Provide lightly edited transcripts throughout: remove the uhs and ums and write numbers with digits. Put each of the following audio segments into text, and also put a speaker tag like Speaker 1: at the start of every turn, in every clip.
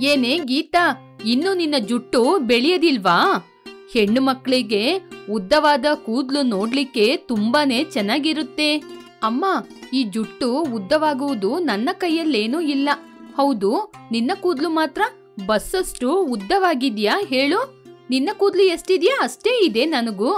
Speaker 1: ಏನೇ ಗೀತಾ, ಇನ್ನು ನಿನ್ನ ಜುಟ್ಟು ಬೆಳೆಯದಿಲ್ವಾ? ಹೆಣ್ಣು ಮಕ್ಕಳಿಗೆ ಉದ್ದವಾದ ಕೂದಲು ನೋಡ್ಲಿಕ್ಕೆ ತುಂಬಾನೇ ಚೆನ್ನಾಗಿರುತ್ತೆ. ಅಮ್ಮ, ಈ ಜುಟ್ಟು ಉದ್ದವಾಗುವುದು ನನ್ನ ಕೈಯಲ್ಲೇನೂ ಇಲ್ಲ. ಹೌದು, ನಿನ್ನ ಕೂದಲು ಮಾತ್ರ ಬಸ್ಸಷ್ಟು ಉದ್ದವಾಗಿದ್ಯಾ ಹೇಳು? ನಿನ್ನ ಕೂದಲು ಎಷ್ಟಿದ್ಯಾ ಅಷ್ಟೇ ಇದೆ ನನಗೂ.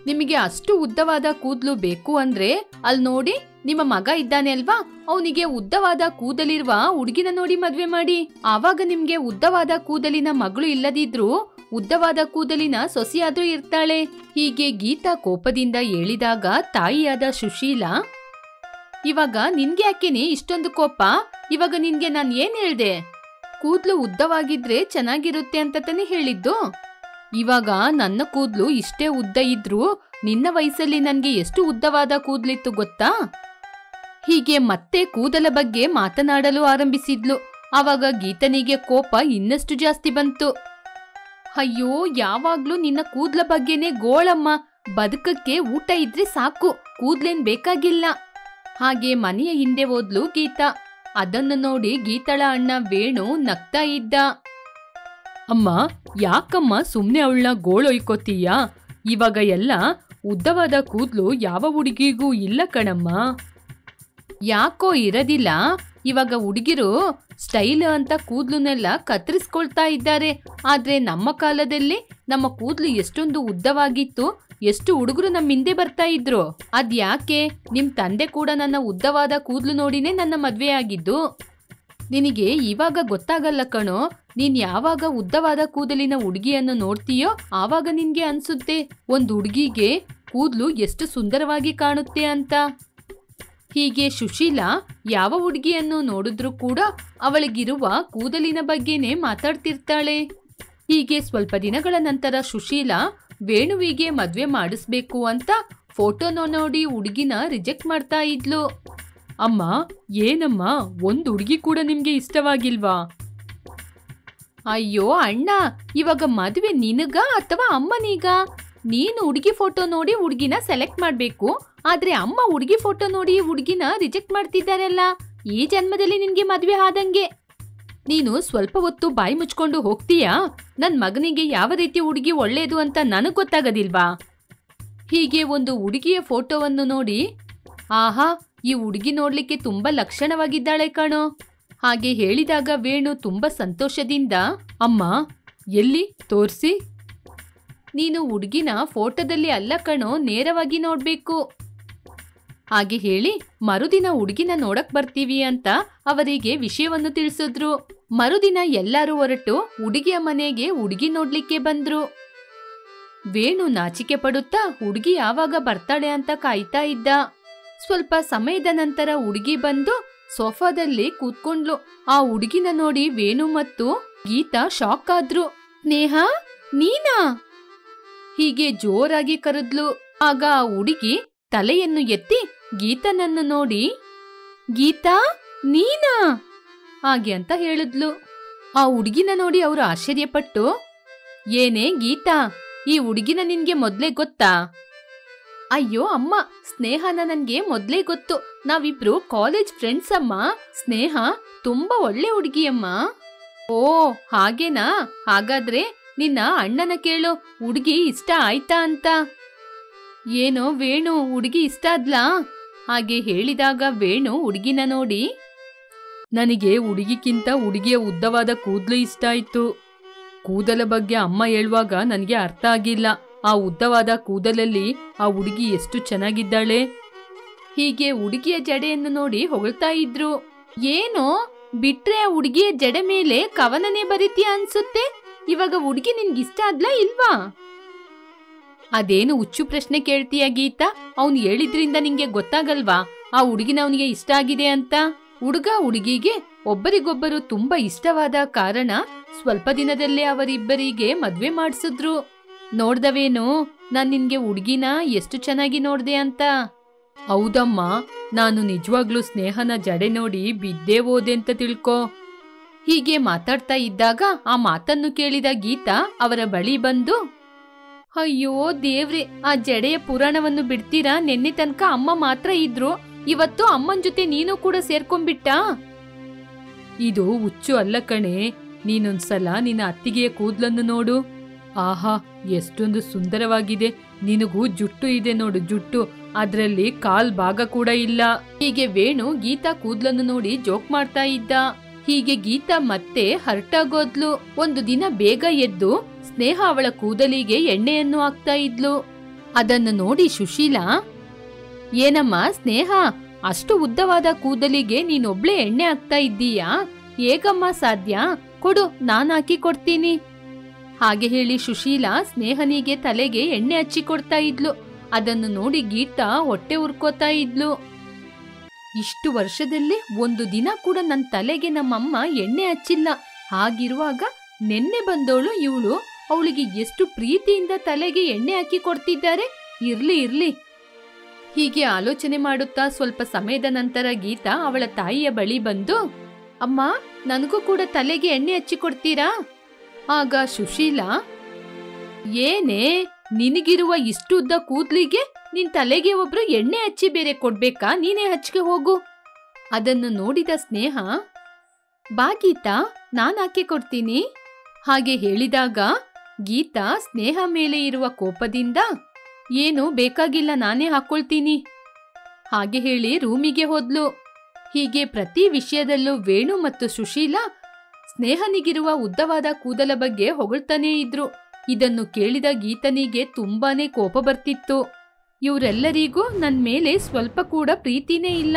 Speaker 1: ನಿಮಗೆ ಅಷ್ಟು ಉದ್ದವಾದ ಕೂದಲು ಬೇಕು ಅಂದ್ರೆ ಅಲ್ಲಿ ನೋಡಿ, ನಿಮ್ಮ ಮಗ ಇದ್ದಾನೆ ಅಲ್ವಾ, ಅವನಿಗೆ ಉದ್ದವಾದ ಕೂದಲಿರುವ ಹುಡುಗಿನ ನೋಡಿ ಮದ್ವೆ ಮಾಡಿ. ಆವಾಗ ನಿಮ್ಗೆ ಉದ್ದವಾದ ಕೂದಲಿನ ಮಗಳು ಇಲ್ಲದಿದ್ರೂ ಉದ್ದವಾದ ಕೂದಲಿನ ಸೊಸೆಯಾದ್ರೂ ಇರ್ತಾಳೆ. ಹೀಗೆ ಗೀತಾ ಕೋಪದಿಂದ ಹೇಳಿದಾಗ ತಾಯಿಯಾದ ಸುಶೀಲಾ, ಇವಾಗ ನಿನ್ಗೆ ಯಾಕೆನೆ ಇಷ್ಟೊಂದು ಕೋಪ? ಇವಾಗ ನಿನ್ಗೆ ನಾನ್ ಏನ್ ಹೇಳ್ದೆ? ಕೂದ್ಲು ಉದ್ದವಾಗಿದ್ರೆ ಚೆನ್ನಾಗಿರುತ್ತೆ ಅಂತ ತಾನೇ ಹೇಳಿದ್ದು. ಇವಾಗ ನನ್ನ ಕೂದ್ಲು ಇಷ್ಟೇ ಉದ್ದ ಇದ್ರೂ ನಿನ್ನ ವಯಸ್ಸಲ್ಲಿ ನನ್ಗೆ ಎಷ್ಟು ಉದ್ದವಾದ ಕೂದ್ಲಿತ್ತು ಗೊತ್ತಾ? ಹೀಗೆ ಮತ್ತೆ ಕೂದಲ ಬಗ್ಗೆ ಮಾತನಾಡಲು ಆರಂಭಿಸಿದ್ಲು. ಆವಾಗ ಗೀತನಿಗೆ ಕೋಪ ಇನ್ನಷ್ಟು ಜಾಸ್ತಿ ಬಂತು. ಅಯ್ಯೋ, ಯಾವಾಗ್ಲೂ ನಿನ್ನ ಕೂದ್ಲ ಬಗ್ಗೆನೇ ಗೋಳಮ್ಮ. ಬದುಕಕ್ಕೆ ಊಟ ಇದ್ರೆ ಸಾಕು, ಕೂದ್ಲೇನ್ ಬೇಕಾಗಿಲ್ಲ. ಹಾಗೆ ಮನೆಯ ಹಿಂದೆ ಹೋದ್ಲು ಗೀತಾ. ಅದನ್ನು ನೋಡಿ ಗೀತಳ ಅಣ್ಣ ವೇಣು ನಗ್ತಾ ಇದ್ದ. ಅಮ್ಮ, ಯಾಕಮ್ಮ ಸುಮ್ನೆ ಅವಳನ್ನ ಗೋಳೊಯ್ಕೋತೀಯ? ಇವಾಗ ಎಲ್ಲ ಉದ್ದವಾದ ಕೂದ್ಲು ಯಾವ ಹುಡುಗಿಗೂ ಇಲ್ಲ ಕಣಮ್ಮ. ಯಾಕೋ ಇರೋದಿಲ್ಲ. ಇವಾಗ ಹುಡುಗಿರು ಸ್ಟೈಲ್ ಅಂತ ಕೂದ್ಲನ್ನೆಲ್ಲ ಕತ್ತರಿಸ್ಕೊಳ್ತಾ ಇದ್ದಾರೆ. ಆದ್ರೆ ನಮ್ಮ ಕಾಲದಲ್ಲಿ ನಮ್ಮ ಕೂದ್ಲು ಎಷ್ಟೊಂದು ಉದ್ದವಾಗಿತ್ತು, ಎಷ್ಟು ಹುಡುಗರು ನಮ್ಮ ಹಿಂದೆ ಬರ್ತಾ ಇದ್ರು. ಅದ್ಯಾಕೆ? ನಿಮ್ ತಂದೆ ಕೂಡ ನನ್ನ ಉದ್ದವಾದ ಕೂದ್ಲು ನೋಡಿನೇ ನನ್ನ ಮದ್ವೆ ಆಗಿದ್ದು. ನಿನಗೆ ಇವಾಗ ಗೊತ್ತಾಗಲ್ಲ ಕಣೋ. ನೀನ್ ಯಾವಾಗ ಉದ್ದವಾದ ಕೂದಲಿನ ಹುಡುಗಿಯನ್ನು ನೋಡ್ತೀಯೋ ಆವಾಗ ನಿನ್ಗೆ ಅನ್ಸುತ್ತೆ ಒಂದ್ ಹುಡುಗಿಗೆ ಕೂದ್ಲು ಎಷ್ಟು ಸುಂದರವಾಗಿ ಕಾಣುತ್ತೆ ಅಂತ. ಹೀಗೆ ಸುಶೀಲಾ ಯಾವ ಹುಡುಗಿಯನ್ನು ನೋಡಿದ್ರೂ ಕೂಡ ಅವಳಿಗಿರುವ ಕೂದಲಿನ ಬಗ್ಗೆನೇ ಮಾತಾಡ್ತಿರ್ತಾಳೆ. ಹೀಗೆ ಸ್ವಲ್ಪ ದಿನಗಳ ನಂತರ ಸುಶೀಲಾ ವೇಣುವಿಗೆ ಮದ್ವೆ ಮಾಡಿಸ್ಬೇಕು ಅಂತ ಫೋಟೋನ ನೋಡಿ ಹುಡುಗಿನ ರಿಜೆಕ್ಟ್ ಮಾಡ್ತಾ ಇದ್ಲು. ಅಮ್ಮ, ಏನಮ್ಮ, ಒಂದ್ ಹುಡುಗಿ ಕೂಡ ನಿಮ್ಗೆ ಇಷ್ಟವಾಗಿಲ್ವಾ? ಅಯ್ಯೋ ಅಣ್ಣ, ಇವಾಗ ಮದುವೆ ನಿನಗ ಅಥವಾ ಅಮ್ಮನೀಗ? ನೀನು ಹುಡುಗಿ ಫೋಟೋ ನೋಡಿ ಹುಡುಗಿನ ಸೆಲೆಕ್ಟ್ ಮಾಡ್ಬೇಕು, ಆದ್ರೆ ಅಮ್ಮ ಹುಡುಗಿ ಫೋಟೋ ನೋಡಿ ಹುಡುಗಿನ ರಿಜೆಕ್ಟ್ ಮಾಡ್ತಿದ್ದಾರಲ್ಲ. ಈ ಜನ್ಮದಲ್ಲಿ ನಿನ್ಗೆ ಮದ್ವೆ ಆದಂಗೆ. ನೀನು ಸ್ವಲ್ಪ ಹೊತ್ತು ಬಾಯಿ ಮುಚ್ಕೊಂಡು ಹೋಗ್ತೀಯಾ? ನನ್ ಮಗನಿಗೆ ಯಾವ ರೀತಿ ಹುಡುಗಿ ಒಳ್ಳೇದು ಅಂತ ನನಗ್ ಗೊತ್ತಾಗದಿಲ್ವಾ? ಹೀಗೆ ಒಂದು ಹುಡುಗಿಯ ಫೋಟೋವನ್ನು ನೋಡಿ, ಆಹಾ, ಈ ಹುಡುಗಿ ನೋಡ್ಲಿಕ್ಕೆ ತುಂಬಾ ಲಕ್ಷಣವಾಗಿದ್ದಾಳೆ ಕಣೋ. ಹಾಗೆ ಹೇಳಿದಾಗ ವೇಣು ತುಂಬಾ ಸಂತೋಷದಿಂದ, ಅಮ್ಮ ಎಲ್ಲಿ ತೋರ್ಸಿ? ನೀನು ಹುಡುಗಿನ ಫೋಟೋದಲ್ಲಿ ಅಲ್ಲ ಕಣೋ, ನೇರವಾಗಿ ನೋಡ್ಬೇಕು. ಹಾಗೆ ಹೇಳಿ ಮರುದಿನ ಹುಡುಗಿನ ನೋಡಕ್ ಬರ್ತೀವಿ ಅಂತ ಅವರಿಗೆ ವಿಷಯವನ್ನು ತಿಳಿಸಿದ್ರು. ಮರುದಿನ ಎಲ್ಲರೂ ಹೊರಟು ಹುಡುಗಿಯ ಮನೆಗೆ ಹುಡುಗಿ ನೋಡ್ಲಿಕ್ಕೆ ಬಂದ್ರು. ವೇಣು ನಾಚಿಕೆ ಪಡುತ್ತಾ ಹುಡುಗಿ ಯಾವಾಗ ಬರ್ತಾಳೆ ಅಂತ ಕಾಯ್ತಾ ಇದ್ದ. ಸ್ವಲ್ಪ ಸಮಯದ ನಂತರ ಹುಡುಗಿ ಬಂದು ಸೋಫಾದಲ್ಲಿ ಕೂತ್ಕೊಂಡ್ಲು. ಆ ಹುಡುಗಿನ ನೋಡಿ ವೇಣು ಮತ್ತು ಗೀತಾ ಶಾಕ್ ಆದ್ರು. ನೇಹಾ, ನೀನಾ? ಹೀಗೆ ಜೋರಾಗಿ ಕರೆದ್ಲು. ಆಗ ಆ ಹುಡುಗಿ ತಲೆಯನ್ನು ಎತ್ತಿ ಗೀತನನ್ನು ನೋಡಿ, ಗೀತಾ ನೀನಾ? ಹಾಗೆ ಅಂತ ಹೇಳಿದ್ಲು. ಆ ಹುಡುಗಿನ ನೋಡಿ ಅವರು ಆಶ್ಚರ್ಯಪಟ್ಟು, ಏನೇ ಗೀತಾ, ಈ ಹುಡುಗಿನ ನಿನ್ಗೆ ಮೊದ್ಲೇ ಗೊತ್ತಾ? ಅಯ್ಯೋ ಅಮ್ಮ, ಸ್ನೇಹನ ನನ್ಗೆ ಮೊದ್ಲೇ ಗೊತ್ತು. ನಾವಿಬ್ರು ಕಾಲೇಜ್ ಫ್ರೆಂಡ್ಸ್ ಅಮ್ಮ. ಸ್ನೇಹ ತುಂಬಾ ಒಳ್ಳೆ ಹುಡುಗಿಯಮ್ಮ. ಓ ಹಾಗೇನಾ? ಹಾಗಾದ್ರೆ ನಿನ್ನ ಅಣ್ಣನ ಕೇಳು, ಹುಡುಗಿ ಇಷ್ಟ ಆಯ್ತಾ ಅಂತ. ಏನೋ ವೇಣು, ಹುಡುಗಿ ಇಷ್ಟ ಆದ್ಲಾ? ಹಾಗೆ ಹೇಳಿದಾಗ ವೇಣು ಹುಡುಗಿನ ನೋಡಿ, ನನಗೆ ಹುಡುಗಿಕ್ಕಿಂತ ಹುಡುಗಿಯ ಉದ್ದವಾದ ಕೂದಲು ಇಷ್ಟ ಆಯ್ತು. ಕೂದಲ ಬಗ್ಗೆ ಅಮ್ಮ ಹೇಳುವಾಗ ನನಗೆ ಅರ್ಥ ಆಗಿಲ್ಲ. ಆ ಉದ್ದವಾದ ಕೂದಲಲ್ಲಿ ಆ ಹುಡುಗಿ ಎಷ್ಟು ಚೆನ್ನಾಗಿದ್ದಾಳೆ. ಹೀಗೆ ಹುಡುಗಿಯ ಜಡೆಯನ್ನು ನೋಡಿ ಹೊಗಳ್ತಾ ಇದ್ರು. ಏನೋ ಬಿಟ್ರೆ ಆ ಹುಡುಗಿಯ ಜಡೆ ಮೇಲೆ ಕವನನೇ ಬರೀತೀಯ ಅನ್ಸುತ್ತೆ. ಇವಾಗ ಹುಡುಗಿ ನಿನ್ಗಿಷ್ಟ ಆದ್ಲಾ ಇಲ್ವಾ? ಅದೇನು ಹುಚ್ಚು ಪ್ರಶ್ನೆ ಕೇಳ್ತೀಯ ಗೀತಾ? ಅವ್ನು ಹೇಳಿದ್ರಿಂದ ನಿಂಗೆ ಗೊತ್ತಾಗಲ್ವಾ ಆ ಹುಡುಗಿನ ಅವನಿಗೆ ಇಷ್ಟ ಆಗಿದೆ ಅಂತ? ಹುಡುಗ ಹುಡುಗಿಗೆ ಒಬ್ಬರಿಗೊಬ್ಬರು ತುಂಬಾ ಇಷ್ಟವಾದ ಕಾರಣ ಸ್ವಲ್ಪ ದಿನದಲ್ಲೇ ಅವರಿಬ್ಬರಿಗೆ ಮದ್ವೆ ಮಾಡಿಸಿದ್ರು. ನೋಡ್ದವೇನು ನಾನ್ ನಿನ್ಗೆ ಹುಡುಗಿನ ಎಷ್ಟು ಚೆನ್ನಾಗಿ ನೋಡ್ದೆ ಅಂತ? ಹೌದಮ್ಮ, ನಾನು ನಿಜವಾಗ್ಲೂ ಸ್ನೇಹನ ಜಡೆ ನೋಡಿ ಬಿದ್ದೇ ಹೋದೆ ಅಂತ ತಿಳ್ಕೊ. ಹೀಗೆ ಮಾತಾಡ್ತಾ ಇದ್ದಾಗ ಆ ಮಾತನ್ನು ಕೇಳಿದ ಗೀತಾ ಅವರ ಬಳಿ ಬಂದು, ಅಯ್ಯೋ ದೇವ್ರೆ, ಆ ಜಡೆಯ ಪುರಾಣವನ್ನು ಬಿಡ್ತೀರಾ? ನೆನ್ನೆ ತನಕ ಅಮ್ಮ ಮಾತ್ರ ಇದ್ರು, ಇವತ್ತು ಅಮ್ಮನ್ ಜೊತೆ ನೀನು ಕೂಡ ಸೇರ್ಕೊಂಡ್ಬಿಟ್ಟ. ಇದು ಹುಚ್ಚು ಅಲ್ಲ ಕಣೆ. ನೀನೊಂದ್ಸಲ ನಿನ್ನ ಅತ್ತಿಗೆಯ ಕೂದ್ಲನ್ನು ನೋಡು. ಆಹಾ, ಎಷ್ಟೊಂದು ಸುಂದರವಾಗಿದೆ. ನಿನಗೂ ಜುಟ್ಟು ಇದೆ ನೋಡು, ಜುಟ್ಟು. ಅದ್ರಲ್ಲಿ ಕಾಲ್ ಭಾಗ ಕೂಡ ಇಲ್ಲ. ಹೀಗೆ ವೇಣು ಗೀತಾ ಕೂದ್ಲನ್ನು ನೋಡಿ ಜೋಕ್ ಮಾಡ್ತಾ ಇದ್ದ. ಹೀಗೆ ಗೀತಾ ಮತ್ತೆ ಹರ್ಟಾಗೋದ್ಲು. ಒಂದು ದಿನ ಬೇಗ ಎದ್ದು ಸ್ನೇಹ ಅವಳ ಕೂದಲಿಗೆ ಎಣ್ಣೆಯನ್ನು ಹಾಕ್ತಾ ಇದ್ಲು. ಅದನ್ನು ನೋಡಿ ಸುಶೀಲಾ, ಏನಮ್ಮ ಸ್ನೇಹ, ಅಷ್ಟು ಉದ್ದವಾದ ಕೂದಲಿಗೆ ನೀನೊಬ್ಳೆ ಎಣ್ಣೆ ಹಾಕ್ತಾ ಇದ್ದೀಯಾ? ಹೇಗಮ್ಮ ಸಾಧ್ಯ? ಕೊಡು, ನಾನ್ ಹಾಕಿ ಕೊಡ್ತೀನಿ. ಹಾಗೆ ಹೇಳಿ ಸುಶೀಲಾ ಸ್ನೇಹನಿಗೆ ತಲೆಗೆ ಎಣ್ಣೆ ಹಚ್ಚಿ ಕೊಡ್ತಾ ಇದ್ಲು. ಅದನ್ನು ನೋಡಿ ಗೀತಾ ಹೊಟ್ಟೆ ಉರ್ಕೋತಾ ಇದ್ಲು. ಇಷ್ಟು ವರ್ಷದಲ್ಲಿ ಒಂದು ದಿನ ಕೂಡ ನನ್ನ ತಲೆಗೆ ನಮ್ಮಮ್ಮ ಎಣ್ಣೆ ಹಚ್ಚಿಲ್ಲ. ಹಾಗಿರುವಾಗ ನೆನ್ನೆ ಬಂದವಳು ಇವಳು, ಅವಳಿಗೆ ಎಷ್ಟು ಪ್ರೀತಿಯಿಂದ ತಲೆಗೆ ಎಣ್ಣೆ ಹಾಕಿ ಕೊಡ್ತಿದ್ದಾರೆ. ಇರ್ಲಿ ಇರ್ಲಿ. ಹೀಗೆ ಆಲೋಚನೆ ಮಾಡುತ್ತಾ ಸ್ವಲ್ಪ ಸಮಯದ ನಂತರ ಗೀತಾ ಅವಳ ತಾಯಿಯ ಬಳಿ ಬಂದು, ಅಮ್ಮ, ನನಗೂ ಕೂಡ ತಲೆಗೆ ಎಣ್ಣೆ ಹಚ್ಚಿ ಕೊಡ್ತೀರಾ? ಆಗ ಸುಶೀಲಾ, ಏನೇ ನಿನಗಿರುವ ಇಷ್ಟು ಉದ್ದ ಕೂದ್ಲಿಗೆ ನಿನ್ ತಲೆಗೆ ಒಬ್ರು ಎಣ್ಣೆ ಹಚ್ಚಿ ಬೇರೆ ಕೊಡ್ಬೇಕಾ? ನೀನೇ ಹಚ್ಚಿಗೆ ಹೋಗು. ಅದನ್ನು ನೋಡಿದ ಸ್ನೇಹ, ಬಾ ಗೀತಾ, ನಾನ್ ಹಾಕಿ ಕೊಡ್ತೀನಿ. ಹಾಗೆ ಹೇಳಿದಾಗ ಗೀತಾ ಸ್ನೇಹ ಮೇಲೆ ಇರುವ ಕೋಪದಿಂದ, ಏನು ಬೇಕಾಗಿಲ್ಲ, ನಾನೇ ಹಾಕೊಳ್ತೀನಿ. ಹಾಗೆ ಹೇಳಿ ರೂಮಿಗೆ ಹೋದ್ಲು. ಹೀಗೆ ಪ್ರತಿ ವಿಷಯದಲ್ಲೂ ವೇಣು ಮತ್ತು ಸುಶೀಲಾ ಸ್ನೇಹನಿಗಿರುವ ಉದ್ದವಾದ ಕೂದಲ ಬಗ್ಗೆ ಹೊಗಳ್ತಾನೇ ಇದ್ರು. ಇದನ್ನು ಕೇಳಿದ ಗೀತನಿಗೆ ತುಂಬಾನೇ ಕೋಪ ಬರ್ತಿತ್ತು. ಇವರೆಲ್ಲರಿಗೂ ನನ್ ಮೇಲೆ ಸ್ವಲ್ಪ ಕೂಡ ಪ್ರೀತಿನೇ ಇಲ್ಲ.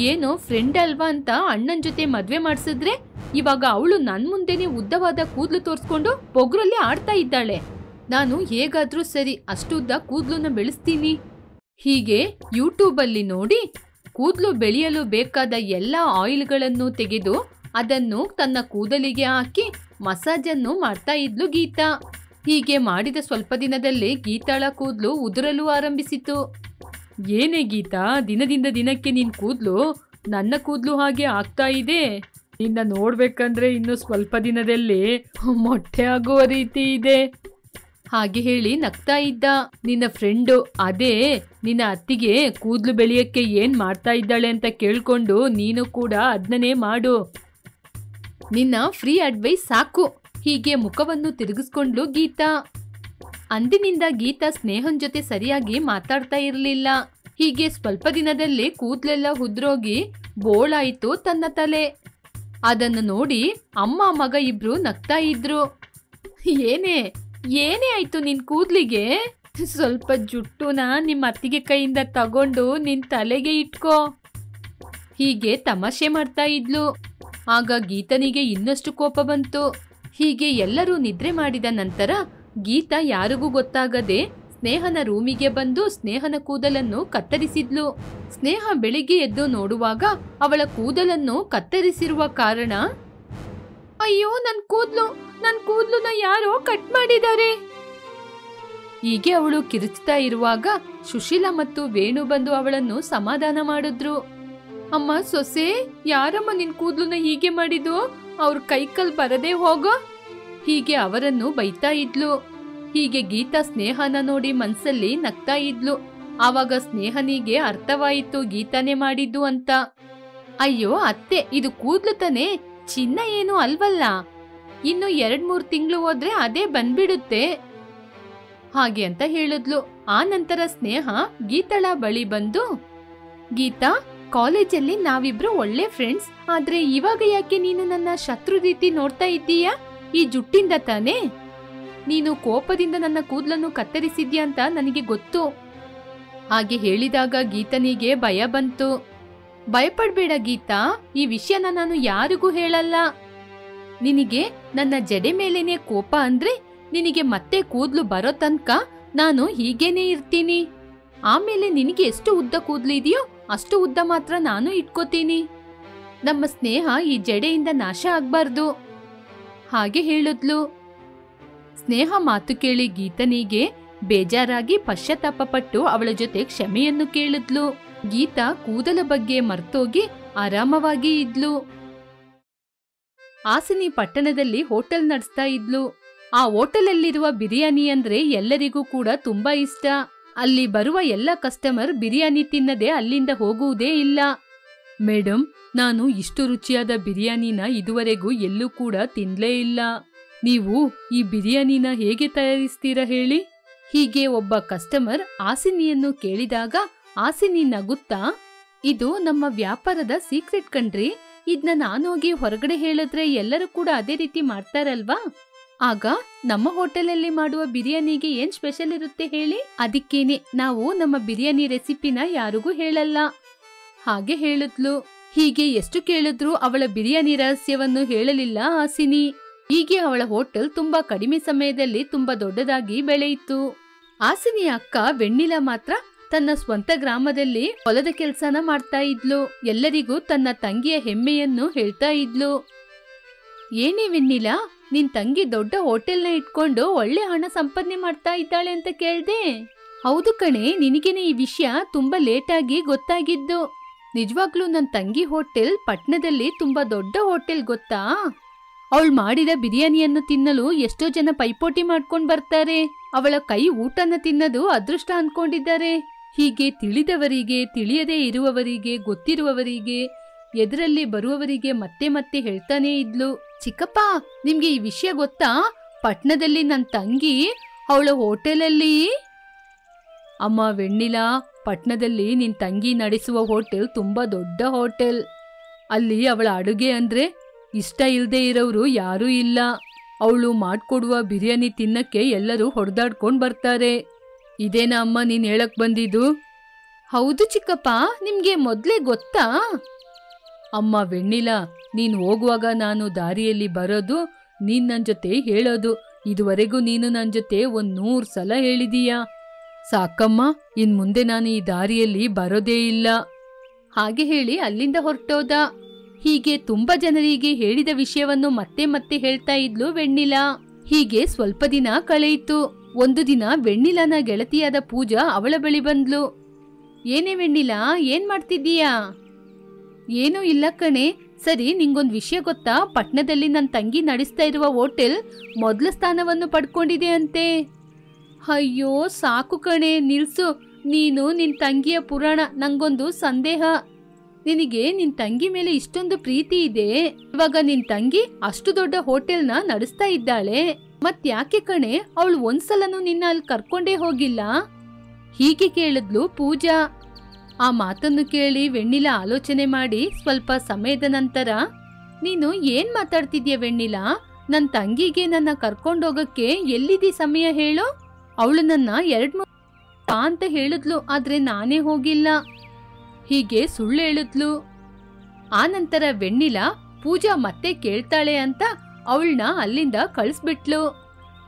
Speaker 1: ಏನೋ ಫ್ರೆಂಡ್ ಅಲ್ವಾ ಅಂತ ಅಣ್ಣನ್ ಜೊತೆ ಮದ್ವೆ ಮಾಡ್ಸಿದ್ರೆ ಇವಾಗ ಅವಳು ನನ್ ಮುಂದೆನೆ ಉದ್ದವಾದ ಕೂದ್ಲು ತೋರ್ಸ್ಕೊಂಡು ಬೊಗ್ರಲ್ಲಿ ಆಡ್ತಾ ಇದ್ದಾಳೆ. ನಾನು ಹೇಗಾದ್ರೂ ಸರಿ ಅಷ್ಟು ಉದ್ದ ಕೂದ್ಲನ್ನ ಬೆಳೆಸ್ತೀನಿ. ಹೀಗೆ ಯೂಟ್ಯೂಬ್ ಅಲ್ಲಿ ನೋಡಿ ಕೂದ್ಲು ಬೆಳೆಯಲು ಬೇಕಾದ ಎಲ್ಲಾ ಆಯಿಲ್ಗಳನ್ನು ತೆಗೆದು ಅದನ್ನು ತನ್ನ ಕೂದಲಿಗೆ ಹಾಕಿ ಮಸಾಜ್ ಅನ್ನು ಮಾಡ್ತಾ ಇದ್ಲು ಗೀತಾ. ಹೀಗೆ ಮಾಡಿದ ಸ್ವಲ್ಪ ದಿನದಲ್ಲೇ ಗೀತಾಳ ಕೂದ್ಲು ಉದುರಲು ಆರಂಭಿಸಿತು. ಏನೇ ಗೀತಾ, ದಿನದಿಂದ ದಿನಕ್ಕೆ ನಿನ್ ಕೂದ್ಲು ನನ್ನ ಕೂದ್ಲು ಹಾಗೆ ಆಗ್ತಾ ಇದೆ. ನಿನ್ನ ನೋಡ್ಬೇಕಂದ್ರೆ ಇನ್ನು ಸ್ವಲ್ಪ ದಿನದಲ್ಲಿ ಮೊಟ್ಟೆ ಆಗುವ ರೀತಿ ಇದೆ. ಹಾಗೆ ಹೇಳಿ ನಗ್ತಾ ಇದ್ದ. ನಿನ್ನ ಫ್ರೆಂಡು, ಅದೇ ನಿನ್ನ ಅತ್ತಿಗೆ ಕೂದ್ಲು ಬೆಳೆಯಕ್ಕೆ ಏನ್ ಮಾಡ್ತಾ ಇದ್ದಾಳೆ ಅಂತ ಕೇಳ್ಕೊಂಡು ನೀನು ಕೂಡ ಅದನ್ನೇ ಮಾಡು. ನಿನ್ನ ಫ್ರೀ ಅಡ್ವೈಸ್ ಸಾಕು. ಹೀಗೆ ಮುಖವನ್ನು ತಿರುಗಿಸ್ಕೊಂಡ್ಲು ಗೀತಾ. ಅಂದಿನಿಂದ ಗೀತಾ ಸ್ನೇಹನ್ ಜೊತೆ ಸರಿಯಾಗಿ ಮಾತಾಡ್ತಾ ಇರಲಿಲ್ಲ. ಹೀಗೆ ಸ್ವಲ್ಪ ದಿನದಲ್ಲಿ ಕೂದ್ಲೆಲ್ಲ ಉದ್ರೋಗಿ ಬೋಳಾಯಿತು ತನ್ನ ತಲೆ. ಅದನ್ನು ನೋಡಿ ಅಮ್ಮ ಮಗ ಇಬ್ರು ನಗ್ತಾ ಇದ್ರು. ಏನೇ ಏನೇ ಆಯ್ತು ನಿನ್ ಕೂದ್ಲಿಗೆ? ಸ್ವಲ್ಪ ಜುಟ್ಟುನ ನಿಮ್ಮ ಅತ್ತಿಗೆ ಕೈಯಿಂದ ತಗೊಂಡು ನಿನ್ ತಲೆಗೆ ಇಟ್ಕೋ. ಹೀಗೆ ತಮಾಷೆ ಮಾಡ್ತಾ ಇದ್ಲು. ಆಗ ಗೀತನಿಗೆ ಇನ್ನಷ್ಟು ಕೋಪ ಬಂತು. ಹೀಗೆ ಎಲ್ಲರೂ ನಿದ್ರೆ ಮಾಡಿದ ನಂತರ ಗೀತಾ ಯಾರಿಗೂ ಗೊತ್ತಾಗದೆ ಸ್ನೇಹನ ರೂಮಿಗೆ ಬಂದು ಸ್ನೇಹನ ಕೂದಲನ್ನು ಕತ್ತರಿಸಿದ್ಲು. ಸ್ನೇಹ ಬೆಳಿಗ್ಗೆ ಎದ್ದು ನೋಡುವಾಗ ಅವಳ ಕೂದಲನ್ನು ಕತ್ತರಿಸಿರುವ ಕಾರಣ, ಅಯ್ಯೋ ನನ್ ಕೂದ್ಲುನ ಯಾರೋ ಕಟ್ ಮಾಡಿದ್ದಾರೆ. ಹೀಗೆ ಅವಳು ಕಿರುಚ್ತಾ ಇರುವಾಗ ಸುಶೀಲಾ ಮತ್ತು ವೇಣು ಬಂದು ಅವಳನ್ನು ಸಮಾಧಾನ ಮಾಡಿದ್ರು. ಅಮ್ಮ ಸೊಸೆ, ಯಾರಮ್ಮ ನಿನ್ ಕೂದ್ಲುನ ಹೀಗೆ ಮಾಡಿದ್ದು? ಅವ್ರ ಕೈಕಲ್ ಬರದೇ ಹೋಗೋ. ಹೀಗೆ ಅವರನ್ನು ಬೈತಾ ಇದ್ಲು. ಹೀಗೆ ಗೀತಾ ಸ್ನೇಹನ ನೋಡಿ ಮನ್ಸಲ್ಲಿ ನಗ್ತಾ ಇದ್ಲು. ಆವಾಗ ಸ್ನೇಹನಿಗೆ ಅರ್ಥವಾಯಿತು ಗೀತಾನೇ ಮಾಡಿದ್ದು ಅಂತ. ಅಯ್ಯೋ ಅತ್ತೆ, ಇದು ಕೂದ್ಲು ತಾನೆ, ಚಿನ್ನ ಏನು ಅಲ್ವಲ್ಲ. ಇನ್ನು 2-3 ತಿಂಗಳು ಹೋದ್ರೆ ಅದೇ ಬಂದ್ಬಿಡುತ್ತೆ ಹಾಗೆ ಅಂತ ಹೇಳಿದ್ಲು. ಆ ನಂತರ ಸ್ನೇಹ ಗೀತಾಳ ಬಳಿ ಬಂದು, ಗೀತಾ, ಕಾಲೇಜಲ್ಲಿ ನಾವಿಬ್ರು ಒಳ್ಳೆ ಫ್ರೆಂಡ್ಸ್, ಆದ್ರೆ ಇವಾಗ ಯಾಕೆ ನೀನು ನನ್ನ ಶತ್ರು ರೀತಿ ನೋಡ್ತಾ ಇದ್ದೀಯಾ? ಈ ಜುಟ್ಟಿಂದ ತಾನೇ? ನೀನು ಕೋಪದಿಂದ ನನ್ನ ಕೂದಲನ್ನು ಕತ್ತರಿಸಿದ್ಯಾ ಅಂತ ನನಗೆ ಗೊತ್ತು. ಹಾಗೆ ಹೇಳಿದಾಗ ಗೀತನಿಗೆ ಭಯ ಬಂತು. ಭಯಪಡ್ಬೇಡ ಗೀತಾ, ಈ ವಿಷಯನ ನಾನು ಯಾರಿಗೂ ಹೇಳಲ್ಲ. ನಿನಗೆ ನನ್ನ ಜಡೆ ಮೇಲೇನೆ ಕೋಪ ಅಂದ್ರೆ ನಿನಗೆ ಮತ್ತೆ ಕೂದ್ಲು ಬರೋ ತನಕ ನಾನು ಹೀಗೇನೆ ಇರ್ತೀನಿ. ಆಮೇಲೆ ನಿನಗೆ ಎಷ್ಟು ಉದ್ದ ಕೂದ್ಲು ಇದೆಯೋ ಅಷ್ಟು ಉದ್ದ ಮಾತ್ರ ನಾನು ಇಟ್ಕೋತೀನಿ. ನಮ್ಮ ಸ್ನೇಹ ಈ ಜಡೆಯಿಂದ ನಾಶ ಆಗ್ಬಾರ್ದು ಹಾಗೆ ಹೇಳಿದ್ಲು. ಸ್ನೇಹ ಮಾತು ಕೇಳಿ ಗೀತನಿಗೆ ಬೇಜಾರಾಗಿ ಪಶ್ಚಾತ್ತಾಪ ಪಟ್ಟು ಅವಳ ಜೊತೆ ಕ್ಷಮೆಯನ್ನು ಕೇಳಿದ್ಲು. ಗೀತಾ ಕೂದಲ ಬಗ್ಗೆ ಮರ್ತೋಗಿ ಆರಾಮವಾಗಿ ಇದ್ಲು. ಹಾಸನಿ ಪಟ್ಟಣದಲ್ಲಿ ಹೋಟೆಲ್ ನಡೆಸ್ತಾ ಇದ್ಲು. ಆ ಹೋಟೆಲಲ್ಲಿರುವ ಬಿರಿಯಾನಿ ಅಂದ್ರೆ ಎಲ್ಲರಿಗೂ ಕೂಡ ತುಂಬಾ ಇಷ್ಟ. ಅಲ್ಲಿ ಬರುವ ಎಲ್ಲ ಕಸ್ಟಮರ್ ಬಿರಿಯಾನಿ ತಿನ್ನದೆ ಅಲ್ಲಿಂದ ಹೋಗುವುದೇ ಇಲ್ಲ. ಮೇಡಮ್, ನಾನು ಇಷ್ಟು ರುಚಿಯಾದ ಬಿರಿಯಾನಿನ ಇದುವರೆಗೂ ಎಲ್ಲೂ ಕೂಡ ತಿನ್ಲೇ ಇಲ್ಲ. ನೀವು ಈ ಬಿರಿಯಾನಿನ ಹೇಗೆ ತಯಾರಿಸ್ತೀರಾ ಹೇಳಿ? ಹೀಗೆ ಒಬ್ಬ ಕಸ್ಟಮರ್ ಆಸಿನಿಯನ್ನು ಕೇಳಿದಾಗ ಆಸಿನಿ ನಗುತ್ತಾ, ಇದು ನಮ್ಮ ವ್ಯಾಪಾರದ ಸೀಕ್ರೆಟ್ ಕಣ್ರಿ. ಇದನ್ನ ನಾನೋಗಿ ಹೊರಗಡೆ ಹೇಳಿದ್ರೆ ಎಲ್ಲರೂ ಕೂಡ ಅದೇ ರೀತಿ ಮಾಡ್ತಾರಲ್ವಾ? ಆಗ ನಮ್ಮ ಹೋಟೆಲಲ್ಲಿ ಮಾಡುವ ಬಿರಿಯಾನಿಗೆ ಏನ್ ಸ್ಪೆಷಲ್ ಇರುತ್ತೆ ಹೇಳಿ? ಅದಕ್ಕೇನೆ ನಾವು ನಮ್ಮ ಬಿರಿಯಾನಿ ರೆಸಿಪಿನ ಯಾರಿಗೂ ಹೇಳಲ್ಲ ಹಾಗೆ ಹೇಳಿದ್ಲು. ಹೀಗೆ ಎಷ್ಟು ಕೇಳಿದ್ರೂ ಅವಳ ಬಿರಿಯಾನಿ ರಹಸ್ಯವನ್ನು ಹೇಳಲಿಲ್ಲ ಆಸಿನಿ. ಹೀಗೆ ಅವಳ ಹೋಟೆಲ್ ತುಂಬಾ ಕಡಿಮೆ ಸಮಯದಲ್ಲಿ ತುಂಬಾ ದೊಡ್ಡದಾಗಿ ಬೆಳೆಯಿತು. ಆಸಿನಿಯ ಅಕ್ಕ ವೆಣ್ಣಿಲಾ ಮಾತ್ರ ತನ್ನ ಸ್ವಂತ ಗ್ರಾಮದಲ್ಲಿ ಹೊಲದ ಕೆಲ್ಸನ ಮಾಡ್ತಾ ಇದ್ಲು. ಎಲ್ಲರಿಗೂ ತನ್ನ ತಂಗಿಯ ಹೆಮ್ಮೆಯನ್ನು ಹೇಳ್ತಾ ಇದ್ಲು. ಏನೇ ವೆಣ್ಣಿಲಾ, ನಿನ್ ತಂಗಿ ದೊಡ್ಡ ಹೋಟೆಲ್ನ ಇಟ್ಕೊಂಡು ಒಳ್ಳೆ ಹಣ ಸಂಪಾದನೆ ಮಾಡ್ತಾ ಇದ್ದಾಳೆ ಅಂತ ಕೇಳ್ದೆ. ಹೌದು ಕಣೆ, ನಿನಗೇನೆ ಈ ವಿಷಯ ತುಂಬಾ ಲೇಟಾಗಿ ಗೊತ್ತಾಗಿದ್ದು. ನಿಜವಾಗ್ಲೂ ನನ್ ತಂಗಿ ಹೋಟೆಲ್ ಪಟ್ನದಲ್ಲಿ ತುಂಬಾ ದೊಡ್ಡ ಹೋಟೆಲ್ ಗೊತ್ತಾ? ಅವಳು ಮಾಡಿದ ಬಿರಿಯಾನಿಯನ್ನು ತಿನ್ನಲು ಎಷ್ಟೋ ಜನ ಪೈಪೋಟಿ ಮಾಡ್ಕೊಂಡ್ ಬರ್ತಾರೆ. ಅವಳ ಕೈ ಊಟನ ತಿನ್ನೋದು ಅದೃಷ್ಟ ಅನ್ಕೊಂಡಿದ್ದಾರೆ. ಹೀಗೆ ತಿಳಿದವರಿಗೆ, ತಿಳಿಯದೇ ಇರುವವರಿಗೆ, ಗೊತ್ತಿರುವವರಿಗೆ, ಎದುರಲ್ಲಿ ಬರುವವರಿಗೆ ಮತ್ತೆ ಮತ್ತೆ ಹೇಳ್ತಾನೇ ಇದ್ಲು. ಚಿಕ್ಕಪ್ಪ, ನಿಮ್ಗೆ ಈ ವಿಷಯ ಗೊತ್ತಾ? ಪಟ್ನದಲ್ಲಿ ನನ್ ತಂಗಿ ಅವಳ ಹೋಟೆಲಲ್ಲಿ. ಅಮ್ಮ ವೆಣ್ಣಿಲಾ, ಪಟ್ನದಲ್ಲಿ ನಿನ್ ತಂಗಿ ನಡೆಸುವ ಹೋಟೆಲ್ ತುಂಬಾ ದೊಡ್ಡ ಹೋಟೆಲ್. ಅಲ್ಲಿ ಅವಳ ಅಡುಗೆ ಅಂದ್ರೆ ಇಷ್ಟ ಇಲ್ದೇ ಇರೋರು ಯಾರೂ ಇಲ್ಲ. ಅವಳು ಮಾಡ್ಕೊಡುವ ಬಿರಿಯಾನಿ ತಿನ್ನಕ್ಕೆ ಎಲ್ಲರೂ ಹೊಡೆದಾಡ್ಕೊಂಡ್ ಬರ್ತಾರೆ. ಇದೇನಾ ಅಮ್ಮ ನೀನ್ ಹೇಳಕ್ ಬಂದಿದ್ದು? ಹೌದು ಚಿಕ್ಕಪ್ಪ, ನಿಮ್ಗೆ ಮೊದ್ಲೇ ಗೊತ್ತಾ? ಅಮ್ಮ ವೆಣ್ಣಿಲಾ, ನೀನ್ ಹೋಗುವಾಗ ನಾನು ದಾರಿಯಲ್ಲಿ ಬರೋದು, ನೀನ್ ನನ್ ಜೊತೆ ಹೇಳೋದು, ಇದುವರೆಗೂ ನೀನು ನನ್ ಜೊತೆ 100 ಸಲ ಹೇಳಿದೀಯಾ. ಸಾಕಮ್ಮ, ಇನ್ ಮುಂದೆ ನಾನು ಈ ದಾರಿಯಲ್ಲಿ ಬರೋದೇ ಇಲ್ಲ. ಹಾಗೆ ಹೇಳಿ ಅಲ್ಲಿಂದ ಹೊರಟೋದ. ಹೀಗೆ ತುಂಬಾ ಜನರಿಗೆ ಹೇಳಿದ ವಿಷಯವನ್ನು ಮತ್ತೆ ಮತ್ತೆ ಹೇಳ್ತಾ ಇದ್ಲು ವೆಣ್ಣಿಲಾ. ಹೀಗೆ ಸ್ವಲ್ಪ ದಿನ ಕಳೆಯಿತು. ಒಂದು ದಿನ ವೆಣ್ಣಿಲಾನ ಗೆಳತಿಯಾದ ಪೂಜಾ ಅವಳ ಬಳಿ ಬಂದ್ಲು. ಏನೇ ವೆಣ್ಣಿಲಾ, ಏನ್ ಮಾಡ್ತಿದ್ದೀಯಾ? ಏನೂ ಇಲ್ಲ ಕಣೆ. ಸರಿ, ನಿಂಗೊಂದ್ ವಿಷಯ ಗೊತ್ತಾ? ಪಟ್ನದಲ್ಲಿ ನನ್ನ ತಂಗಿ ನಡೆಸ್ತಾ ಇರುವ ಹೋಟೆಲ್ ಮೊದಲ ಸ್ಥಾನವನ್ನು ಪಡ್ಕೊಂಡಿದೆ ಅಂತೆ. ಅಯ್ಯೋ ಸಾಕು ಕಣೆ, ನಿಲ್ಸು. ನೀನು ನಿನ್ ತಂಗಿಯ ಪುರಾಣ. ನಂಗೊಂದು ಸಂದೇಹ. ನಿನಗೆ ನಿನ್ ತಂಗಿ ಮೇಲೆ ಇಷ್ಟೊಂದು ಪ್ರೀತಿ ಇದೆ, ಇವಾಗ ನಿನ್ ತಂಗಿ ಅಷ್ಟು ದೊಡ್ಡ ಹೋಟೆಲ್ನ ನಡೆಸ್ತಾ ಇದ್ದಾಳೆ, ಮತ್ ಯಾಕೆ ಕಣೆ ಅವಳು ಒಂದ್ಸಲನೂ ನಿನ್ನ ಅಲ್ಲಿ ಕರ್ಕೊಂಡೇ ಹೋಗಿಲ್ಲ? ಹೀಗೆ ಕೇಳಿದ್ಲು ಪೂಜಾ. ಆ ಮಾತನ್ನು ಕೇಳಿ ವೆಣ್ಣಿಲಾ ಆಲೋಚನೆ ಮಾಡಿ ಸ್ವಲ್ಪ ಸಮಯದ ನಂತರ, ನೀನು ಏನ್ ಮಾತಾಡ್ತಿದ್ಯಾ ವೆಣ್ಣಿಲಾ? ನನ್ ತಂಗಿಗೆ ನನ್ನ ಕರ್ಕೊಂಡೋಗಕ್ಕೆ ಎಲ್ಲಿದೆ ಸಮಯ ಹೇಳು? ಅವಳು ನನ್ನ 2-3 ಅಂತ ಹೇಳಿದ್ಲು, ಆದ್ರೆ ನಾನೇ ಹೋಗಿಲ್ಲ. ಹೀಗೆ ಸುಳ್ಳು ಹೇಳಿದ್ಲು. ಆ ನಂತರ ವೆಣ್ಣಿಲಾ ಪೂಜಾ ಮತ್ತೆ ಕೇಳ್ತಾಳೆ ಅಂತ ಅವಳನ್ನ ಅಲ್ಲಿಂದ ಕಳಿಸ್ಬಿಟ್ಲು.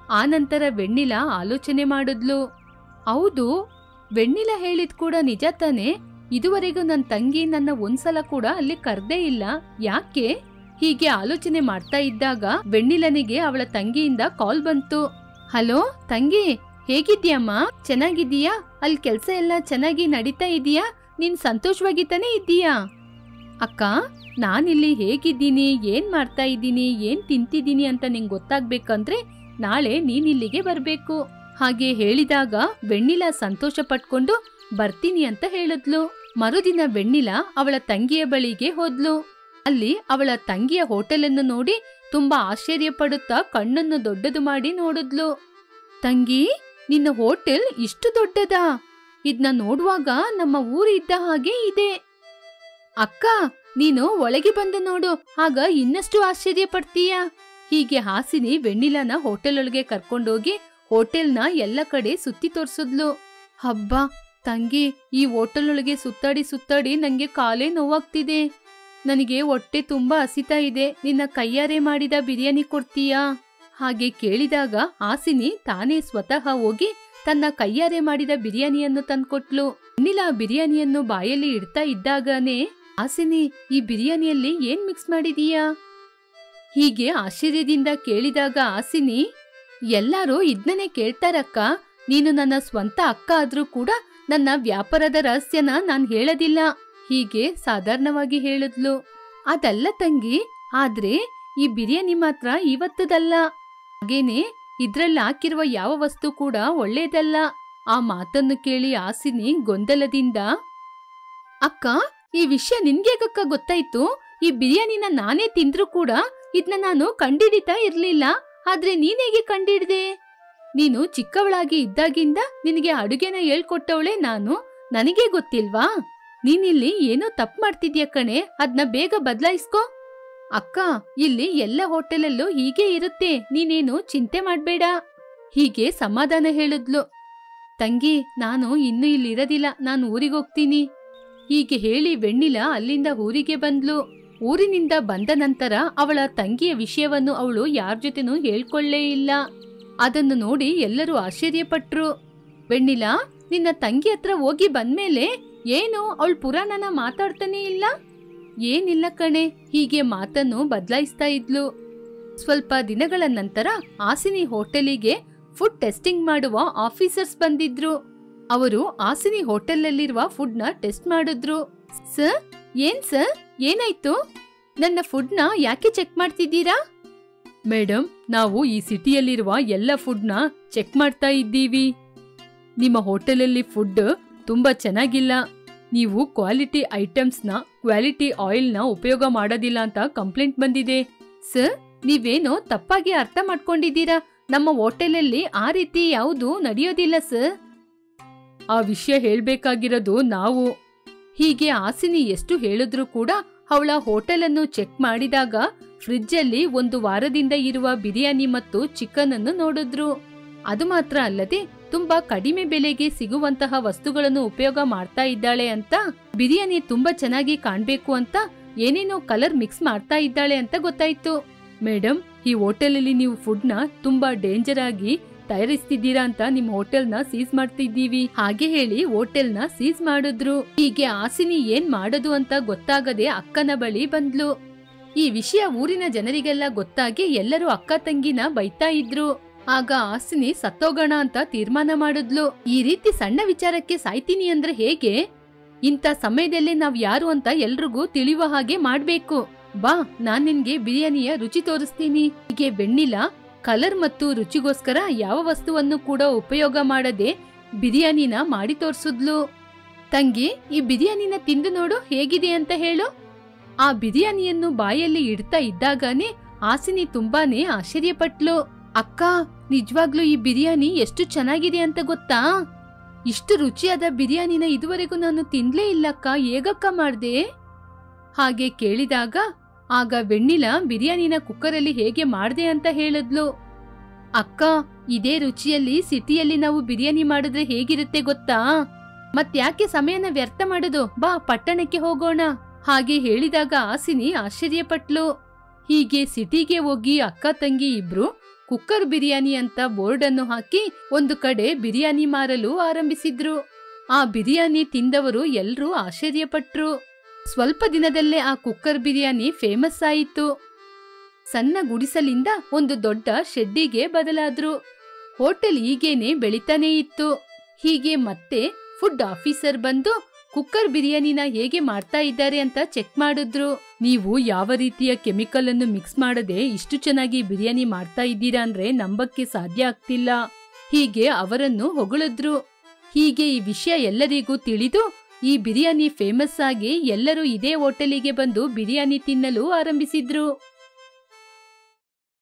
Speaker 1: ಆ ನಂತರ ವೆಣ್ಣಿಲಾ ಆಲೋಚನೆ ಮಾಡಿದ್ಲು. ಹೌದು, ವೆಣ್ಣಿಲಾ ಹೇಳಿದ್ ಕೂಡ ನಿಜ ತಾನೆ. ಇದುವರೆಗೂ ನನ್ನ ತಂಗಿ ನನ್ನ ಒಂದ್ಸಲ ಕೂಡ ಅಲ್ಲಿ ಕರ್ದೇ ಇಲ್ಲ, ಯಾಕೆ? ಹೀಗೆ ಆಲೋಚನೆ ಮಾಡ್ತಾ ಇದ್ದಾಗ ವೆಣ್ಣಿಲನಿಗೆ ಅವಳ ತಂಗಿಯಿಂದ ಕಾಲ್ ಬಂತು. ಹಲೋ ತಂಗಿ, ಹೇಗಿದ್ಯಮ್ಮ? ಚೆನ್ನಾಗಿದ್ದೀಯಾ? ಅಲ್ಲಿ ಕೆಲ್ಸ ಎಲ್ಲ ಚೆನ್ನಾಗಿ ನಡೀತಾ ಇದೀಯಾ? ನೀನ್ ಸಂತೋಷವಾಗಿ ತಾನೇ ಇದ್ದೀಯಾ? ಅಕ್ಕ, ನಾನಿಲ್ಲಿ ಹೇಗಿದ್ದೀನಿ, ಏನ್ ಮಾಡ್ತಾ ಇದ್ದೀನಿ, ಏನ್ ತಿಂತಿದ್ದೀನಿ ಅಂತ ನಿಂಗೆ ಗೊತ್ತಾಗ್ಬೇಕಂದ್ರೆ ನಾಳೆ ನೀನ್ ಇಲ್ಲಿಗೆ ಬರ್ಬೇಕು. ಹಾಗೆ ಹೇಳಿದಾಗ ವೆಣ್ಣಿಲಾ ಸಂತೋಷ ಪಟ್ಕೊಂಡು ಬರ್ತೀನಿ ಅಂತ ಹೇಳಿದ್ಲು. ಮರುದಿನ ವೆಣ್ಣಿಲಾ ಅವಳ ತಂಗಿಯ ಬಳಿಗೆ ಹೋದ್ಲು. ಅಲ್ಲಿ ಅವಳ ತಂಗಿಯ ಹೋಟೆಲನ್ನು ನೋಡಿ ತುಂಬಾ ಆಶ್ಚರ್ಯ ಪಡುತ್ತಾ ಕಣ್ಣನ್ನು ದೊಡ್ಡದು ಮಾಡಿ ನೋಡಿದ್ಲು. ತಂಗಿ, ನಿನ್ನ ಹೋಟೆಲ್ ಇಷ್ಟು ದೊಡ್ಡದಾ? ಇದ್ನ ನೋಡುವಾಗ ನಮ್ಮ ಊರು ಇದ್ದ ಹಾಗೆ ಇದೆ. ಅಕ್ಕ, ನೀನು ಒಳಗೆ ಬಂದು ನೋಡು, ಆಗ ಇನ್ನಷ್ಟು ಆಶ್ಚರ್ಯ ಪಡ್ತೀಯ. ಹೀಗೆ ಹಾಸಿನಿ ವೆಣ್ಣಿಲಾನ ಹೋಟೆಲ್ ಒಳಗೆ ಕರ್ಕೊಂಡೋಗಿ ಹೋಟೆಲ್ನ ಎಲ್ಲ ಕಡೆ ಸುತ್ತಿ ತೋರ್ಸಿದ್ಲು. ಹಬ್ಬ ತಂಗಿ, ಈ ಹೋಟೆಲ್ ಒಳಗೆ ಸುತ್ತಾಡಿ ಸುತ್ತಾಡಿ ನಂಗೆ ಕಾಲೇ ನೋವಾಗ್ತಿದೆ. ನನಗೆ ಹೊಟ್ಟೆ ತುಂಬಾ ಹಸಿತಾ ಇದೆ. ನಿನ್ನ ಕೈಯಾರೆ ಮಾಡಿದ ಬಿರಿಯಾನಿ ಕೊಡ್ತೀಯಾ? ಹಾಗೆ ಕೇಳಿದಾಗ ಹಾಸಿನಿ ತಾನೇ ಸ್ವತಃ ಹೋಗಿ ತನ್ನ ಕೈಯಾರೆ ಮಾಡಿದ ಬಿರಿಯಾನಿಯನ್ನು ತಂದ್ಕೊಟ್ಲು. ವೆಣ್ಣಿಲಾ ಬಿರಿಯಾನಿಯನ್ನು ಬಾಯಲ್ಲಿ ಇಡ್ತಾ ಇದ್ದಾಗನೇ, ಹಾಸಿನಿ, ಈ ಬಿರಿಯಾನಿಯಲ್ಲಿ ಏನ್ ಮಿಕ್ಸ್ ಮಾಡಿದೀಯಾ? ಹೀಗೆ ಆಶ್ಚರ್ಯದಿಂದ ಕೇಳಿದಾಗ ಹಾಸಿನಿ, ಎಲ್ಲರೂ ಇದನ್ನೇ ಕೇಳ್ತಾರಕ್ಕ. ನೀನು ನನ್ನ ಸ್ವಂತ ಅಕ್ಕ ಆದ್ರೂ ಕೂಡ ನನ್ನ ವ್ಯಾಪಾರದ ರಹಸ್ಯನ ನಾನ್ ಹೇಳೋದಿಲ್ಲ. ಹೀಗೆ ಸಾಧಾರಣವಾಗಿ ಹೇಳಿದ್ಲು. ಅದಲ್ಲ ತಂಗಿ, ಆದ್ರೆ ಈ ಬಿರಿಯಾನಿ ಮಾತ್ರ ಇವತ್ತದಲ್ಲ. ಹಾಗೇನೆ ಇದ್ರಲ್ಲಿ ಹಾಕಿರುವ ಯಾವ ವಸ್ತು ಕೂಡ ಒಳ್ಳೇದಲ್ಲ. ಆ ಮಾತನ್ನು ಕೇಳಿ ಹಾಸಿನಿ ಗೊಂದಲದಿಂದ, ಅಕ್ಕ, ಈ ವಿಷಯ ನಿನ್ಗೇಗಕ್ಕ ಗೊತ್ತಾಯ್ತು? ಈ ಬಿರಿಯಾನಿನ ನಾನೇ ತಿಂದ್ರೂ ಕೂಡ ಇದನ್ನ ನಾನು ಕಂಡಿಡಿತಾ ಇರ್ಲಿಲ್ಲ. ಆದ್ರೆ ನೀನೇಗೆ ಕಂಡಿಡ್ದೆ? ನೀನು ಚಿಕ್ಕವಳಾಗಿ ಇದ್ದಾಗಿಂದ ನಿನಗೆ ಅಡುಗೆನ ಹೇಳ್ಕೊಟ್ಟವಳೆ ನಾನು. ನನಗೆ ಗೊತ್ತಿಲ್ವಾ? ನೀನಿಲ್ಲಿ ಏನೋ ತಪ್ಪು ಮಾಡ್ತಿದ್ಯಾ ಕಣೆ, ಅದ್ನ ಬೇಗ ಬದಲಾಯಿಸ್ಕೋ. ಅಕ್ಕ, ಇಲ್ಲಿ ಎಲ್ಲ ಹೋಟೆಲಲ್ಲೂ ಹೀಗೆ ಇರುತ್ತೆ, ನೀನೇನು ಚಿಂತೆ ಮಾಡ್ಬೇಡ. ಹೀಗೆ ಸಮಾಧಾನ ಹೇಳಿದ್ಲು. ತಂಗಿ, ನಾನು ಇನ್ನೂ ಇಲ್ಲಿರೋದಿಲ್ಲ, ನಾನು ಊರಿಗೋಗ್ತೀನಿ. ಹೀಗೆ ಹೇಳಿ ವೆಣ್ಣಿಲ ಅಲ್ಲಿಂದ ಊರಿಗೆ ಬಂದ್ಲು. ಊರಿನಿಂದ ಬಂದ ನಂತರ ಅವಳ ತಂಗಿಯ ವಿಷಯವನ್ನು ಅವಳು ಯಾರ ಜೊತೆನೂ ಹೇಳ್ಕೊಳ್ಳೇ ಇಲ್ಲ. ಅದನ್ನು ನೋಡಿ ಎಲ್ಲರೂ ಆಶ್ಚರ್ಯಪಟ್ರು. ವೆಣ್ಣಿಲ, ನಿನ್ನ ತಂಗಿ ಹತ್ರ ಹೋಗಿ ಬಂದ್ಮೇಲೆ ಏನು ಅವಳು ಪುರಾಣನ ಮಾತಾಡ್ತಾನೇ ಇಲ್ಲ? ಏನಿಲ್ಲ ಕಣೆ, ಹೀಗೆ ಮಾತನ್ನು ಬದಲಾಯಿಸ್ತಾ ಇದ್ಲು. ಸ್ವಲ್ಪ ದಿನಗಳ ನಂತರ ಹಾಸಿನಿ ಹೋಟೆಲಿಗೆ ಫುಡ್ ಟೆಸ್ಟಿಂಗ್ ಮಾಡುವ ಆಫೀಸರ್ಸ್ ಬಂದಿದ್ರು. ಅವರು ಹಾಸಿನಿ ಹೋಟೆಲ್ನಲ್ಲಿರುವ ಫುಡ್ನ ಟೆಸ್ಟ್ ಮಾಡಿದ್ರು. ಸರ್, ಏನ್ ಸರ್, ಏನಾಯ್ತು? ನನ್ನ ಫುಡ್ನ ಯಾಕೆ ಚೆಕ್ ಮಾಡ್ತಿದ್ದೀರಾ? ಮೇಡಮ್, ನಾವು ಈ ಸಿಟಿಯಲ್ಲಿರುವ ಎಲ್ಲ ಫುಡ್ನ ಚೆಕ್ ಮಾಡ್ತಾ ಇದ್ದೀವಿ. ನಿಮ್ಮ ಹೋಟೆಲಲ್ಲಿ ಫುಡ್ ತುಂಬಾ ಚೆನ್ನಾಗಿಲ್ಲ. ನೀವು ಕ್ವಾಲಿಟಿ ಐಟಮ್ಸ್ನ, ಕ್ವಾಲಿಟಿ ಆಯಿಲ್ನ ಉಪಯೋಗ ಮಾಡೋದಿಲ್ಲ ಅಂತ ಕಂಪ್ಲೇಂಟ್ ಬಂದಿದೆ. ಸರ್, ನೀವೇನೋ ತಪ್ಪಾಗಿ ಅರ್ಥ ಮಾಡ್ಕೊಂಡಿದ್ದೀರಾ. ನಮ್ಮ ಹೋಟೆಲಲ್ಲಿ ಆ ರೀತಿ ಯಾವುದು ನಡೆಯೋದಿಲ್ಲ ಸರ್. ಆ ವಿಷಯ ಹೇಳ್ಬೇಕಾಗಿರೋದು ನಾವು. ಹೀಗೆ ಹಾಸಿನಿ ಎಷ್ಟು ಹೇಳಿದ್ರೂ ಕೂಡ ಅವಳ ಹೋಟೆಲನ್ನು ಚೆಕ್ ಮಾಡಿದಾಗ ಫ್ರಿಡ್ಜಲ್ಲಿ 1 ವಾರದಿಂದ ಇರುವ ಬಿರಿಯಾನಿ ಮತ್ತು ಚಿಕನ್ ಅನ್ನು ನೋಡಿದ್ರು. ಅದು ಮಾತ್ರ ಅಲ್ಲದೆ ತುಂಬಾ ಕಡಿಮೆ ಬೆಲೆಗೆ ಸಿಗುವಂತಹ ವಸ್ತುಗಳನ್ನು ಉಪಯೋಗ ಮಾಡ್ತಾ ಇದ್ದಾಳೆ ಅಂತ, ಬಿರಿಯಾನಿ ತುಂಬಾ ಚೆನ್ನಾಗಿ ಕಾಣ್ಬೇಕು ಅಂತ ಏನೇನೋ ಕಲರ್ ಮಿಕ್ಸ್ ಮಾಡ್ತಾ ಇದ್ದಾಳೆ ಅಂತ ಗೊತ್ತಾಯ್ತು. ಮೇಡಮ್, ಈ ಹೋಟೆಲಲ್ಲಿ ನೀವು ಫುಡ್ನ ತುಂಬಾ ಡೇಂಜರ್ ಆಗಿ ತಯಾರಿಸ್ತಿದ್ದೀರಾ ಅಂತ ನಿಮ್ಮ ಹೋಟೆಲ್ನ ಸೀಸ್ ಮಾಡ್ತಿದ್ದೀವಿ. ಹಾಗೆ ಹೇಳಿ ಹೋಟೆಲ್ನ ಸೀಸ್ ಮಾಡಿದ್ರು. ಹೀಗೆ ಹಾಸಿನಿ ಏನ್ ಮಾಡೋದು ಅಂತ ಗೊತ್ತಾಗದೆ ಅಕ್ಕನ ಬಳಿ ಬಂದ್ಲು. ಈ ವಿಷಯ ಊರಿನ ಜನರಿಗೆಲ್ಲ ಗೊತ್ತಾಗಿ ಎಲ್ಲರೂ ಅಕ್ಕ ತಂಗಿನ ಬೈತಾ ಇದ್ರು. ಆಗ ಹಾಸಿನಿ ಸತ್ತೋಗೋಣ ಅಂತ ತೀರ್ಮಾನ ಮಾಡಿದ್ಲು. ಈ ರೀತಿ ಸಣ್ಣ ವಿಚಾರಕ್ಕೆ ಸಾಯ್ತೀನಿ ಅಂದ್ರೆ ಹೇಗೆ? ಇಂಥ ಸಮಯದಲ್ಲಿ ನಾವ್ ಯಾರು ಅಂತ ಎಲ್ರಿಗೂ ತಿಳಿಯುವ ಹಾಗೆ ಮಾಡ್ಬೇಕು. ಬಾ, ನಾನ್ ನಿನ್ಗೆ ಬಿರಿಯಾನಿಯ ರುಚಿ ತೋರಿಸ್ತೀನಿ. ಹೀಗೆ ವೆಣ್ಣಿಲ ಕಲರ್ ಮತ್ತು ರುಚಿಗೋಸ್ಕರ ಯಾವ ವಸ್ತುವನ್ನು ಕೂಡ ಉಪಯೋಗ ಮಾಡದೆ ಬಿರಿಯಾನಿನ ಮಾಡಿ ತೋರ್ಸಿದ್ಲು. ತಂಗಿ, ಈ ಬಿರಿಯಾನಿನ ತಿಂದು ನೋಡು ಹೇಗಿದೆ ಅಂತ ಹೇಳು. ಆ ಬಿರಿಯಾನಿಯನ್ನು ಬಾಯಲ್ಲಿ ಇಡ್ತಾ ಇದ್ದಾಗನೇ ಹಾಸಿನಿ ತುಂಬಾನೇ ಆಶ್ಚರ್ಯಪಟ್ಲು. ಅಕ್ಕ, ನಿಜವಾಗ್ಲೂ ಈ ಬಿರಿಯಾನಿ ಎಷ್ಟು ಚೆನ್ನಾಗಿದೆ ಅಂತ ಗೊತ್ತಾ? ಇಷ್ಟು ರುಚಿಯಾದ ಬಿರಿಯಾನಿನ ಇದುವರೆಗೂ ನಾನು ತಿನ್ಲೇ ಇಲ್ಲಕ್ಕ, ಹೇಗಕ್ಕ ಮಾಡ್ದೆ? ಹಾಗೆ ಕೇಳಿದಾಗ ಆಗ ವೆಣ್ಣಿಲ ಬಿರಿಯಾನಿನ ಕುಕ್ಕರಲ್ಲಿ ಹೇಗೆ ಮಾಡ್ದೆ ಅಂತ ಹೇಳಿದ್ಲು. ಅಕ್ಕ, ಇದೇ ರುಚಿಯಲ್ಲಿ ಸಿಟಿಯಲ್ಲಿ ನಾವು ಬಿರಿಯಾನಿ ಮಾಡಿದ್ರೆ ಹೇಗಿರುತ್ತೆ ಗೊತ್ತಾ? ಮತ್ತ್ಯಾಕೆ ಸಮಯನ ವ್ಯರ್ಥ ಮಾಡೋದು, ಬಾ ಪಟ್ಟಣಕ್ಕೆ ಹೋಗೋಣ. ಹಾಗೆ ಹೇಳಿದಾಗ ಹಾಸಿನಿ ಆಶ್ಚರ್ಯಪಟ್ಲು. ಹೀಗೆ ಸಿಟಿಗೆ ಹೋಗಿ ಅಕ್ಕ ತಂಗಿ ಇಬ್ರು ಕುಕ್ಕರ್ ಬಿರಿಯಾನಿ ಅಂತ ಬೋರ್ಡ್ ಅನ್ನು ಹಾಕಿ ಒಂದು ಕಡೆ ಬಿರಿಯಾನಿ ಮಾರಲು ಆರಂಭಿಸಿದ್ರು. ಆ ಬಿರಿಯಾನಿ ತಿಂದವರು ಎಲ್ರೂ ಆಶ್ಚರ್ಯಪಟ್ರು. ಸ್ವಲ್ಪ ದಿನದಲ್ಲೇ ಆ ಕುಕ್ಕರ್ ಬಿರಿಯಾನಿ ಫೇಮಸ್ ಆಯಿತು. ಸಣ್ಣ ಗುಡಿಸಲಿಂದ ಒಂದು ದೊಡ್ಡ ಶೆಡ್ಡಿಗೆ ಬದಲಾದ್ರು. ಹೋಟೆಲ್ ಹೀಗೇನೆ ಬೆಳಿತಾನೇ ಇತ್ತು. ಹೀಗೆ ಮತ್ತೆ ಫುಡ್ ಆಫೀಸರ್ ಬಂದು ಕುಕ್ಕರ್ ಬಿರಿಯಾನಿನ ಹೇಗೆ ಮಾಡ್ತಾ ಇದ್ದಾರೆ ಅಂತ ಚೆಕ್ ಮಾಡಿದ್ರು. ನೀವು ಯಾವ ರೀತಿಯ ಕೆಮಿಕಲ್ ಅನ್ನು ಮಿಕ್ಸ್ ಮಾಡದೆ ಇಷ್ಟು ಚೆನ್ನಾಗಿ ಬಿರಿಯಾನಿ ಮಾಡ್ತಾ ಇದ್ದೀರಾ ಅಂದ್ರೆ ನಂಬಕ್ಕೆ ಸಾಧ್ಯ ಆಗ್ತಿಲ್ಲ. ಹೀಗೆ ಅವರನ್ನು ಹೊಗಳಿದ್ರು. ಹೀಗೆ ಈ ವಿಷಯ ಎಲ್ಲರಿಗೂ ತಿಳಿದು ಈ ಬಿರಿಯಾನಿ ಫೇಮಸ್ ಆಗಿ ಎಲ್ಲರೂ ಇದೇ ಹೋಟೆಲಿಗೆ ಬಂದು ಬಿರಿಯಾನಿ ತಿನ್ನಲು ಆರಂಭಿಸಿದ್ರು.